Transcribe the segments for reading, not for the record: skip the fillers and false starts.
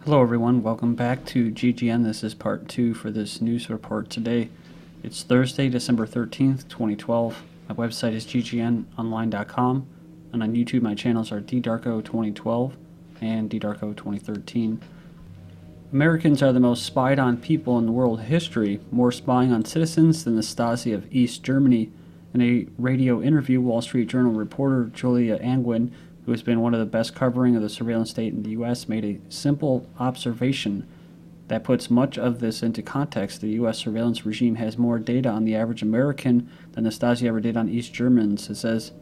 Hello everyone, welcome back to GGN. This is part 2 for this news report today. It's Thursday, December 13th, 2012. My website is ggnonline.com, and on YouTube my channels are ddarko2012 and ddarko2013. Americans are the most spied on people in world history, more spying on citizens than the Stasi of East Germany. In a radio interview, Wall Street Journal reporter Julia Angwin, who has been one of the best covering of the surveillance state in the U.S., made a simple observation that puts much of this into context. The U.S. surveillance regime has more data on the average American than the Stasi ever did on East Germans. It says,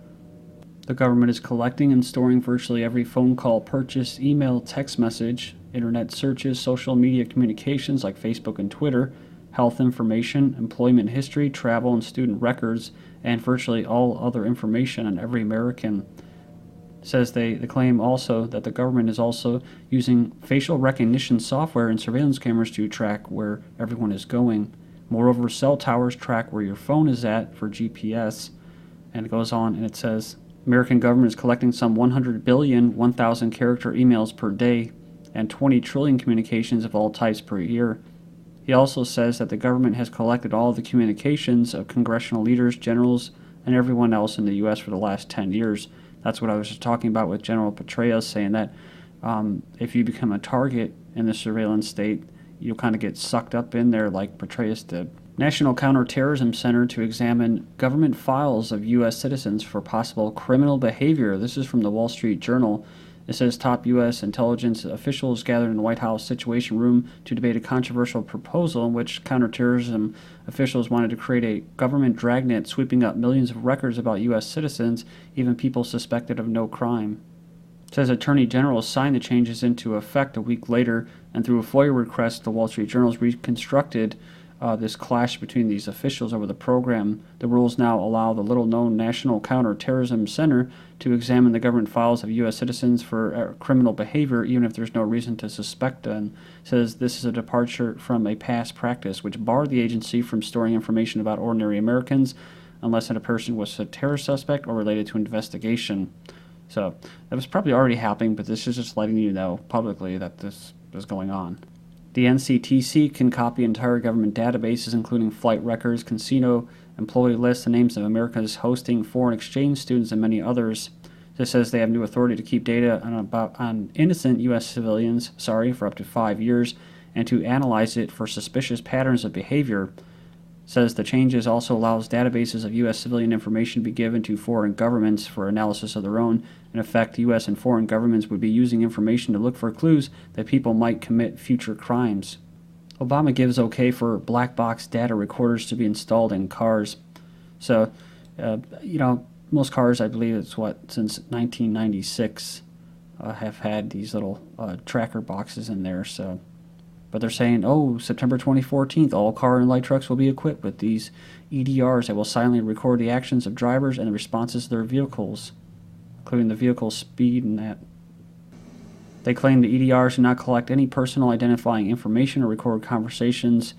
the government is collecting and storing virtually every phone call, purchase, email, text message, internet searches, social media communications like Facebook and Twitter, health information, employment history, travel and student records, and virtually all other information on every American. Says they claim also that the government is also using facial recognition software and surveillance cameras to track where everyone is going. Moreover, cell towers track where your phone is at for GPS. And it goes on and it says, American government is collecting some 100 billion 1,000 character emails per day and 20 trillion communications of all types per year. He also says that the government has collected all the communications of congressional leaders, generals, and everyone else in the U.S. for the last 10 years. That's what I was just talking about with General Petraeus, saying that if you become a target in the surveillance state, you'll kind of get sucked up in there like Petraeus did. National Counterterrorism Center to examine government files of U.S. citizens for possible criminal behavior. This is from the Wall Street Journal. It says top U.S. intelligence officials gathered in the White House Situation Room to debate a controversial proposal in which counterterrorism officials wanted to create a government dragnet sweeping up millions of records about U.S. citizens, even people suspected of no crime. It says Attorney General signed the changes into effect a week later, and through a FOIA request, the Wall Street Journal reconstructed this clash between these officials over the program. The rules now allow the little-known National Counterterrorism Center to examine the government files of U.S. citizens for criminal behavior, even if there's no reason to suspect them. It says this is a departure from a past practice which barred the agency from storing information about ordinary Americans unless a person was a terror suspect or related to investigation. So that was probably already happening, but this is just letting you know publicly that this is going on. The NCTC can copy entire government databases, including flight records, casino employee lists, the names of America's hosting foreign exchange students, and many others. This says they have new authority to keep data on innocent U.S. civilians, for up to 5 years, and to analyze it for suspicious patterns of behavior. Says the changes also allows databases of U.S. civilian information to be given to foreign governments for analysis of their own. In effect, U.S. and foreign governments would be using information to look for clues that people might commit future crimes. Obama gives okay for black box data recorders to be installed in cars. So, most cars, I believe it's since 1996, have had these little tracker boxes in there. So. But they're saying, September 2014, all car and light trucks will be equipped with these EDRs that will silently record the actions of drivers and the responses to their vehicles, including the vehicle's speed and that. They claim the EDRs do not collect any personal identifying information or record conversations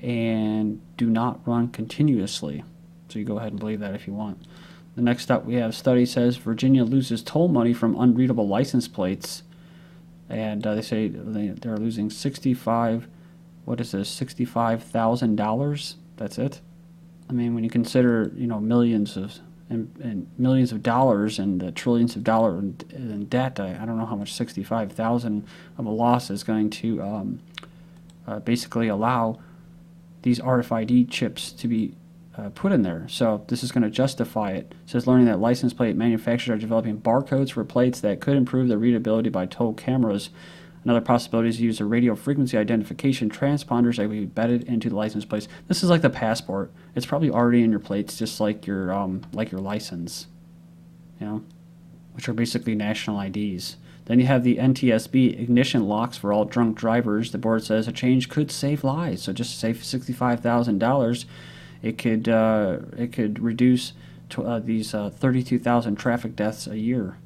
and do not run continuously. So you go ahead and believe that if you want. The next up we have study says Virginia loses toll money from unreadable license plates. And they say they're losing $65,000. That's it. I mean, when you consider, millions of millions of dollars and trillions of dollars in debt, I don't know how much 65,000 of a loss is going to basically allow these RFID chips to be put in there. So this is going to justify it. It says learning that license plate manufacturers are developing barcodes for plates that could improve their readability by toll cameras. Another possibility is to use a radio frequency identification transponders that will be embedded into the license plates. This is like the passport. It's probably already in your plates, just like your license, which are basically national IDs. Then you have the NTSB ignition locks for all drunk drivers. The board says a change could save lives. So just save $65,000. It could reduce these 32,000 traffic deaths a year.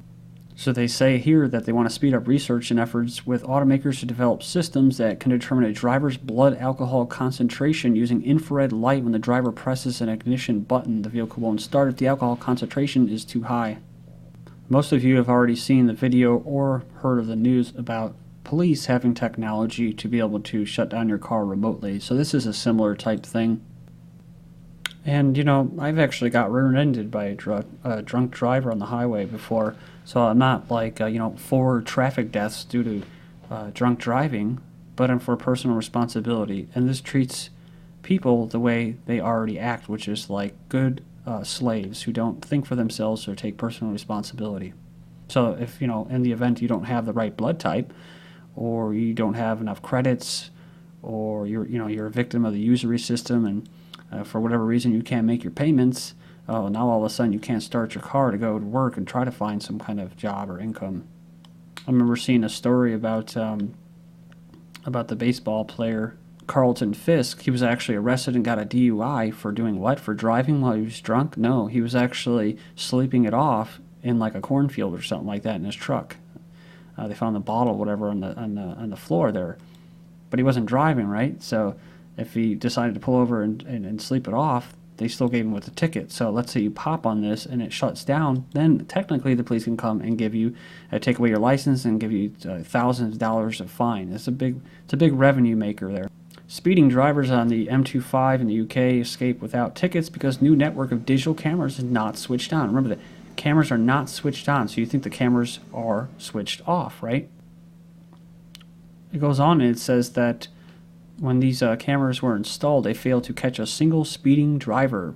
So they say here that they want to speed up research and efforts with automakers to develop systems that can determine a driver's blood alcohol concentration using infrared light. When the driver presses an ignition button, the vehicle won't start if the alcohol concentration is too high. Most of you have already seen the video or heard of the news about police having technology to be able to shut down your car remotely. So this is a similar type thing. And, you know, I've actually got rear-ended by a drunk driver on the highway before, so I'm not like, 4 traffic deaths due to drunk driving, but I'm for personal responsibility. And this treats people the way they already act, which is like good slaves who don't think for themselves or take personal responsibility. So if, in the event you don't have the right blood type, or you don't have enough credits, or you're a victim of the usury system, and for whatever reason you can't make your payments, now all of a sudden you can't start your car to go to work and try to find some kind of job or income. I remember seeing a story about the baseball player Carlton Fisk. He was actually arrested and got a DUI for doing what? For driving while he was drunk? No, he was actually sleeping it off in like a cornfield or something like that in his truck. They found the bottle, whatever, on the floor there, but he wasn't driving, right? So if he decided to pull over and sleep it off, they still gave him with a ticket. So let's say you pop on this and it shuts down, then technically the police can come and give you, take away your license and give you thousands of dollars of fine. It's a big revenue maker there. Speeding drivers on the M25 in the UK escape without tickets because new network of digital cameras is not switched on. Remember, the cameras are not switched on, so you think the cameras are switched off, right? It goes on and it says that when these cameras were installed, they failed to catch a single speeding driver.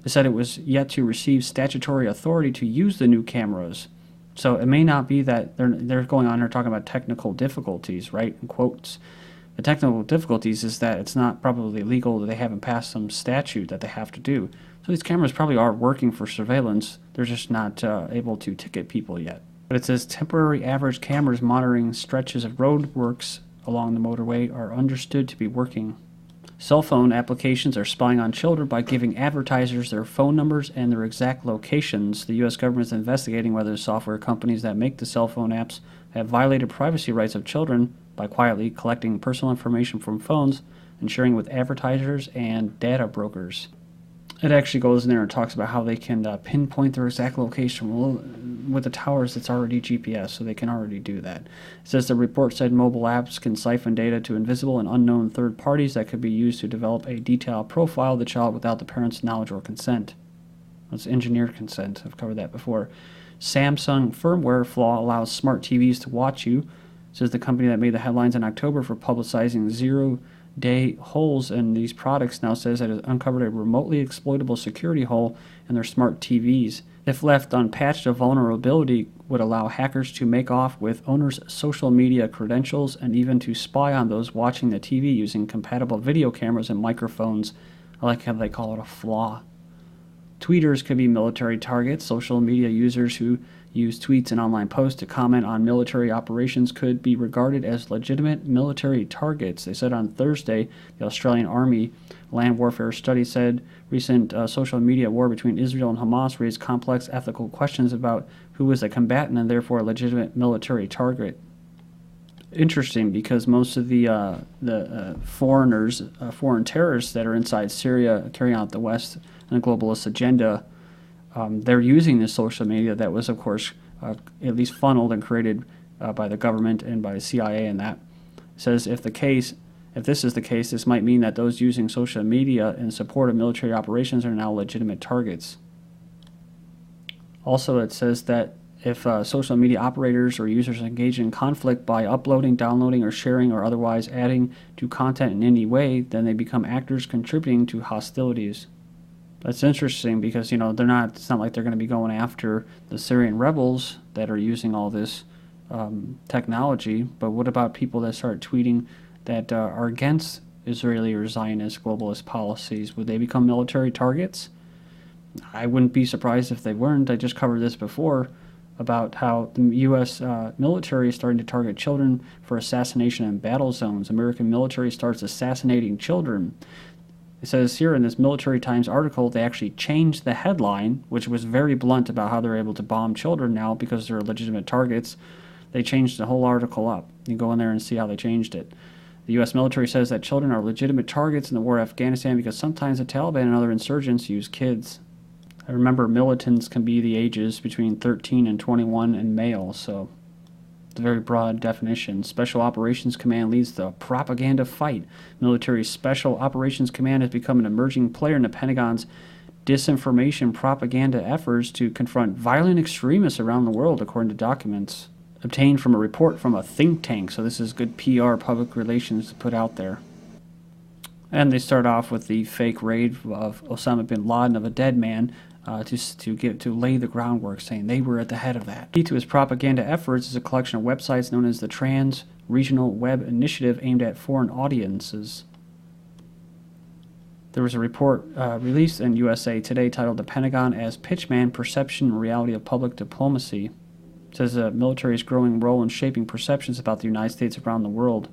They said it was yet to receive statutory authority to use the new cameras. So it may not be that they're going on here talking about technical difficulties, right, in quotes. The technical difficulties is that it's not probably legal, that they haven't passed some statute that they have to do. So these cameras probably are working for surveillance. They're just not able to ticket people yet. But it says temporary average cameras monitoring stretches of roadworks along the motorway are understood to be working. Cell phone applications are spying on children by giving advertisers their phone numbers and their exact locations. The U.S. government is investigating whether software companies that make the cell phone apps have violated privacy rights of children by quietly collecting personal information from phones and sharing with advertisers and data brokers. It actually goes in there and talks about how they can pinpoint their exact location. Well, with the towers, it's already GPS, so they can already do that. It says the report said mobile apps can siphon data to invisible and unknown third parties that could be used to develop a detailed profile of the child without the parent's knowledge or consent. That's engineered consent. I've covered that before. Samsung Firmware Flaw allows smart TVs to watch you. It says the company that made the headlines in October for publicizing zero-day holes in these products now says that it uncovered a remotely exploitable security hole in their smart TVs. If left unpatched, a vulnerability would allow hackers to make off with owners' social media credentials and even to spy on those watching the TV using compatible video cameras and microphones. I like how they call it a flaw. Tweeters could be military targets. Social media users who use tweets and online posts to comment on military operations could be regarded as legitimate military targets. They said on Thursday, the Australian Army Land Warfare Study said recent social media war between Israel and Hamas raised complex ethical questions about who is a combatant and therefore a legitimate military target. Interesting, because most of the foreigners, foreign terrorists that are inside Syria carrying out the West and the globalist agenda, they're using this social media that was, of course, at least funneled and created by the government and by the CIA. And that says if this is the case, this might mean that those using social media in support of military operations are now legitimate targets. Also, it says that if social media operators or users engage in conflict by uploading, downloading, or sharing or otherwise adding to content in any way, then they become actors contributing to hostilities. That's interesting because, it's not like they're going to be going after the Syrian rebels that are using all this technology, but what about people that start tweeting that are against Israeli or Zionist globalist policies? Would they become military targets? I wouldn't be surprised if they weren't. I just covered this before about how the U.S. military is starting to target children for assassination in battle zones. American military starts assassinating children. It says here in this Military Times article, they actually changed the headline, which was very blunt about how they're able to bomb children now because they're legitimate targets. They changed the whole article up. You can go in there and see how they changed it. The U.S. military says that children are legitimate targets in the war in Afghanistan because sometimes the Taliban and other insurgents use kids. I remember militants can be the ages between 13 and 21 and male, so The very broad definition. Special Operations Command leads the propaganda fight. Military Special Operations Command has become an emerging player in the Pentagon's disinformation propaganda efforts to confront violent extremists around the world, according to documents obtained from a report from a think tank. So this is good PR, public relations to put out there. And they start off with the fake raid of Osama bin Laden, of a dead man, to lay the groundwork, saying they were at the head of that. Key to his propaganda efforts is a collection of websites known as the Trans-Regional Web Initiative, aimed at foreign audiences. There was a report released in USA Today titled "The Pentagon as Pitchman: Perception and Reality of Public Diplomacy." It says the military's growing role in shaping perceptions about the United States around the world.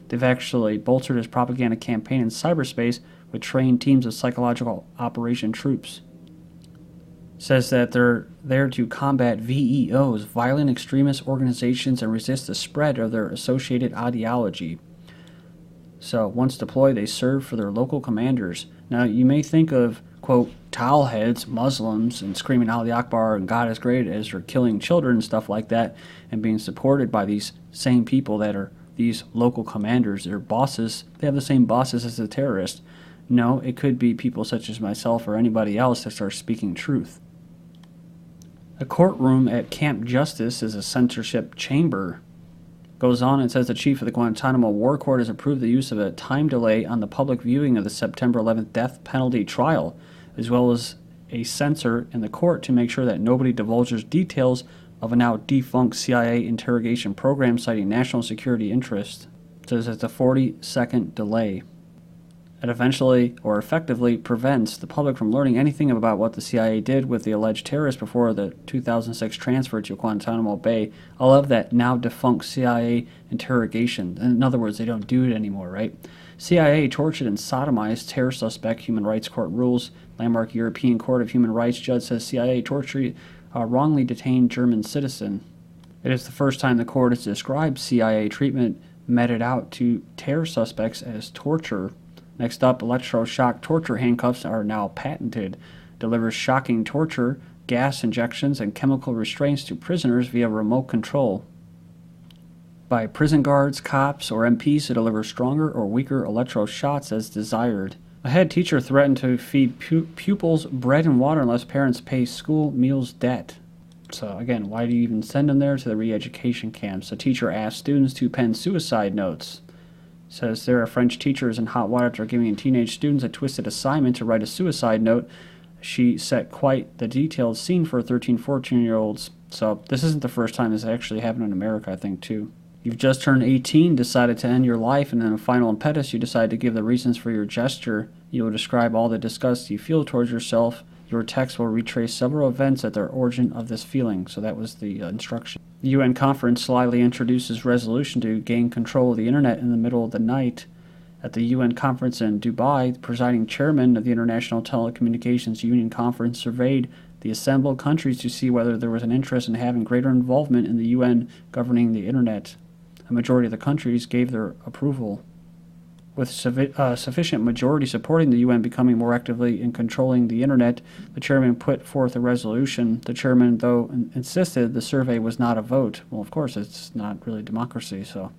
They've actually bolstered his propaganda campaign in cyberspace with trained teams of psychological operation troops. It says that they're there to combat VEOs, violent extremist organizations, and resist the spread of their associated ideology. So once deployed, they serve for their local commanders. Now, you may think of, quote, towel heads, Muslims, and screaming Ali Akbar and God is great as they're killing children and stuff like that, and being supported by these same people that are these local commanders. Their bosses, they have the same bosses as the terrorists. No, it could be people such as myself or anybody else that start speaking truth. A courtroom at Camp Justice is a censorship chamber. Goes on and says the chief of the Guantanamo War Court has approved the use of a time delay on the public viewing of the September 11th death penalty trial, as well as a censor in the court to make sure that nobody divulges details of a now defunct CIA interrogation program, citing national security interest. It says it's a 40-second delay. It eventually or effectively prevents the public from learning anything about what the CIA did with the alleged terrorists before the 2006 transfer to Guantanamo Bay. I love that now defunct CIA interrogation. In other words, they don't do it anymore, right? CIA tortured and sodomized terror suspect, Human Rights Court rules. Landmark European Court of Human Rights judge says CIA tortured wrongly detained German citizen. It is the first time the court has described CIA treatment meted out to terror suspects as torture. Next up, electroshock torture handcuffs are now patented. Delivers shocking torture, gas injections, and chemical restraints to prisoners via remote control. By prison guards, cops, or MPs to deliver stronger or weaker electroshots as desired. A head teacher threatened to feed pupils bread and water unless parents pay school meals debt. So again, why do you even send them there to the re-education camps? A teacher asked students to pen suicide notes. Says there are French teachers in hot water after giving teenage students a twisted assignment to write a suicide note. She set quite the detailed scene for 13, 14-year-olds. So this isn't the first time this actually happened in America, I think, too. You've just turned 18, decided to end your life, and in a final impetus, you decide to give the reasons for your gesture. You will describe all the disgust you feel towards yourself. Your text will retrace several events at their origin of this feeling. So that was the instruction. The UN conference slyly introduces resolution to gain control of the internet in the middle of the night. At the UN conference in Dubai, the presiding chairman of the International Telecommunications Union Conference surveyed the assembled countries to see whether there was an interest in having greater involvement in the UN governing the internet. A majority of the countries gave their approval. With sufficient majority supporting the UN becoming more actively in controlling the internet, the chairman put forth a resolution. The chairman, though, insisted the survey was not a vote. Well, of course, it's not really democracy, so.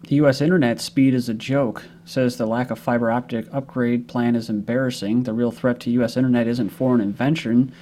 The U.S. internet speed is a joke. Says the lack of fiber optic upgrade plan is embarrassing. The real threat to U.S. internet isn't foreign invention.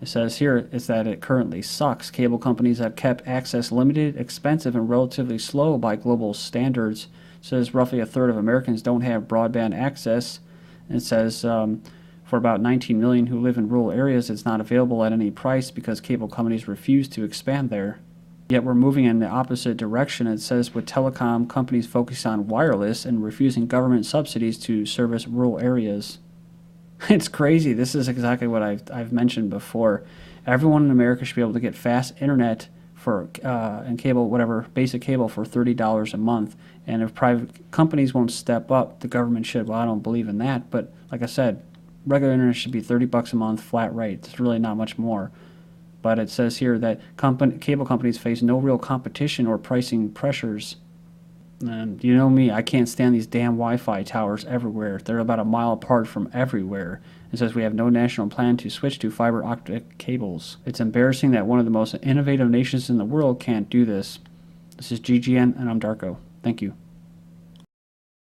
It says here is that it currently sucks. Cable companies have kept access limited, expensive, and relatively slow by global standards. It says roughly a third of Americans don't have broadband access. And it says for about 19 million who live in rural areas, it's not available at any price because cable companies refuse to expand there. Yet we're moving in the opposite direction. It says with telecom companies focused on wireless and refusing government subsidies to service rural areas. It's crazy. This is exactly what I've mentioned before. Everyone in America should be able to get fast internet for and cable, whatever, basic cable for $30 a month. And if private companies won't step up, the government should. Well, I don't believe in that. But like I said, regular internet should be $30 a month, flat rate. It's really not much more. But it says here that cable companies face no real competition or pricing pressures. And you know me, I can't stand these damn Wi-Fi towers everywhere. They're about a mile apart from everywhere. It says we have no national plan to switch to fiber optic cables. It's embarrassing that one of the most innovative nations in the world can't do this. This is GGN, and I'm Darko. Thank you.